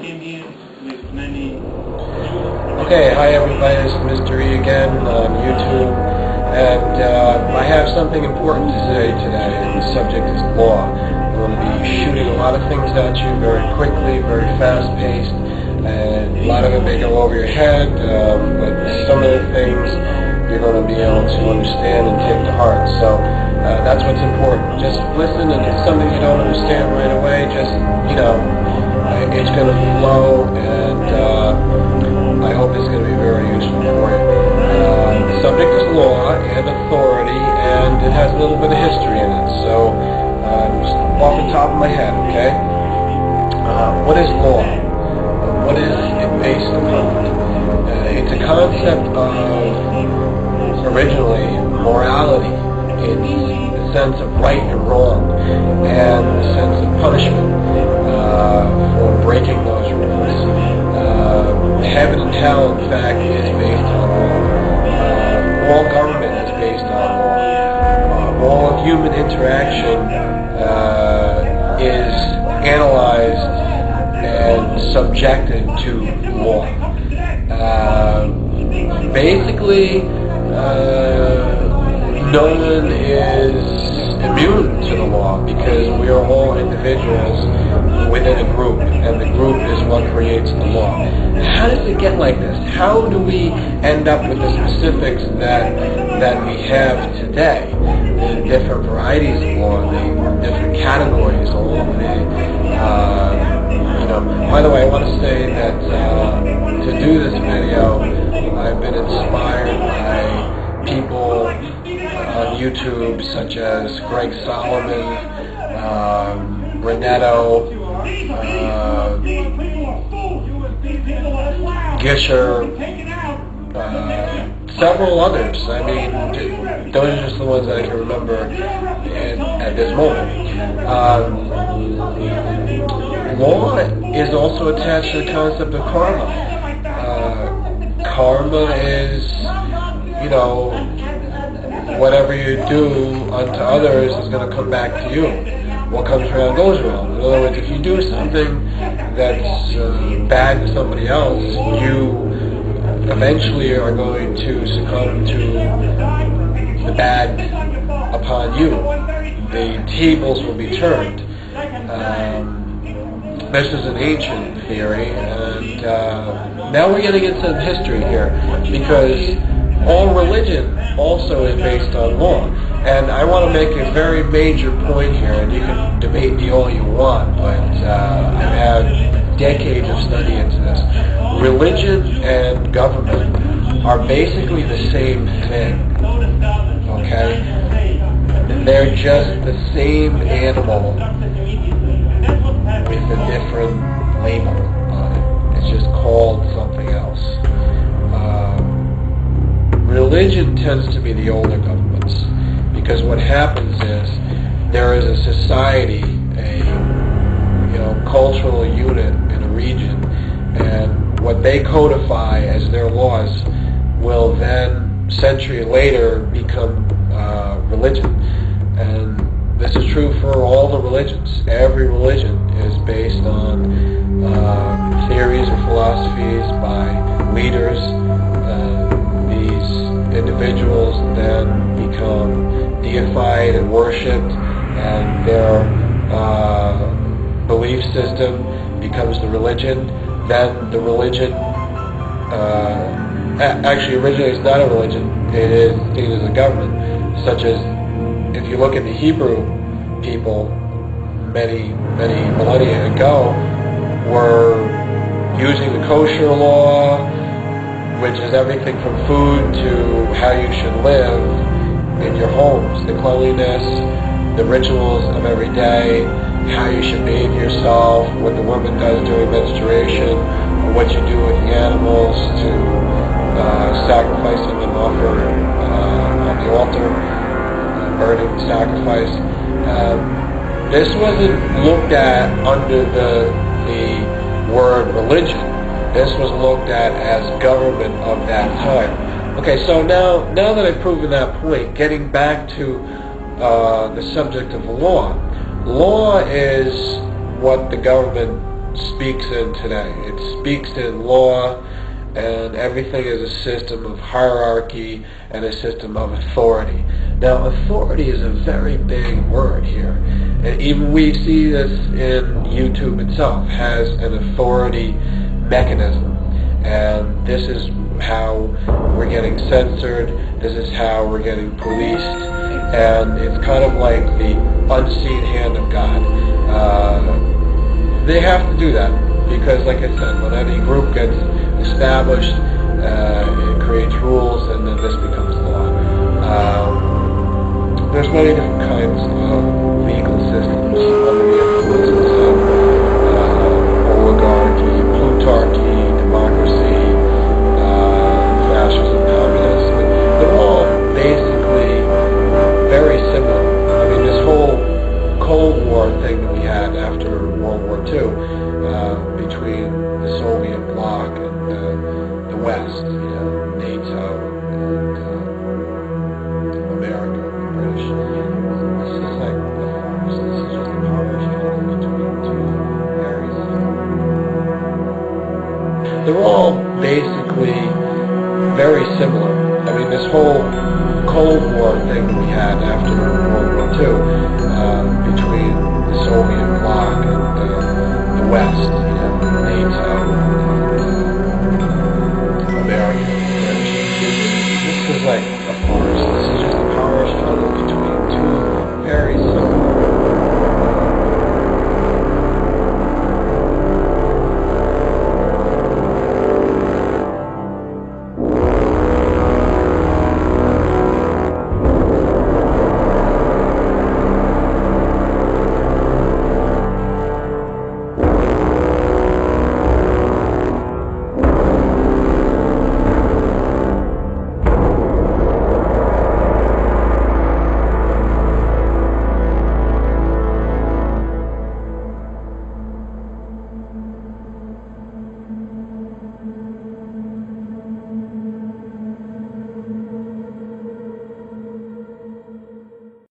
Okay, hi everybody, this is Mr. E again on YouTube, and I have something important to say today, and the subject is law. I'm going to be shooting a lot of things at you very quickly, very fast-paced, and a lot of it may go over your head, but some of the things you're going to be able to understand and take to heart. So that's what's important. Just listen, and if it's something you don't understand right away, just, it's going to flow, and I hope it's going to be very useful for you. The subject is law and authority, and it has a little bit of history in it. So, just off the top of my head, okay? What is law? What is it based upon? It's a concept of, originally, morality in the sense of right and wrong, and the sense of punishment for breaking those rules. Heaven and hell, in fact, is based on law. All government is based on law. All of human interaction is analyzed and subjected to law. Basically, no one is immune to the law because we are all individuals within a group, and the group is what creates the law. How does it get like this? How do we end up with the specifics that we have today? The different varieties of law, the different categories, all of By the way, I want to say that to do this video, I've been inspired by people on YouTube such as Greg Solomon, Renetto, Gisher, several others. I mean, those are just the ones that I can remember at this moment. Law is also attached to the concept of karma. Karma is, whatever you do unto others is going to come back to you. What comes around goes around. In other words, if you do something that's bad to somebody else, you eventually are going to succumb to the bad upon you. The tables will be turned. This is an ancient theory, and now we're getting into some history here, because all religion also is based on law. And I want to make a very major point here, and you can debate me all you want, but I've had decades of study into this. Religion and government are basically the same thing, okay? They're just the same animal with a different label on it. It's just called something else. Religion tends to be the older governments, because what happens is there is a society, a cultural unit in a region, and what they codify as their laws will then, century later, become religion. And this is true for all the religions. Every religion is based on theories or philosophies by leaders. These individuals then become deified and worshipped, and their belief system becomes the religion. Then the religion, actually originally it's not a religion, it is seen as a government, such as if you look at the Hebrew people many millennia ago, were using the kosher law, which is everything from food to how you should live in your homes, the cleanliness, the rituals of every day, how you should bathe yourself, what the woman does during menstruation, or what you do with the animals to sacrificing them on the altar, burning the sacrifice. This wasn't looked at under the word religion. This was looked at as government of that time. Okay, so now that I've proven that point, getting back to the subject of law. Law is what the government speaks in today. It speaks in law, and everything is a system of hierarchy and a system of authority. Now, authority is a very big word here. And even we see this in YouTube itself, has an authority mechanism. And this is how we're getting censored, this is how we're getting policed, and it's kind of like the unseen hand of God. They have to do that, because like I said, when any group gets established, it creates rules, and then this becomes law. There's many different kinds of legal systems under the influences of oligarchy, plutarchy, democracy, fascism, communism. They're all basically very similar. I mean, this whole Cold War thing that we had after World War II between the Soviet bloc and the West, NATO and America, the British. This is like the force. This is just a power struggle between two very They're all basically very similar. I mean, this whole Cold War thing that we had after World War II between the Soviet bloc and the West.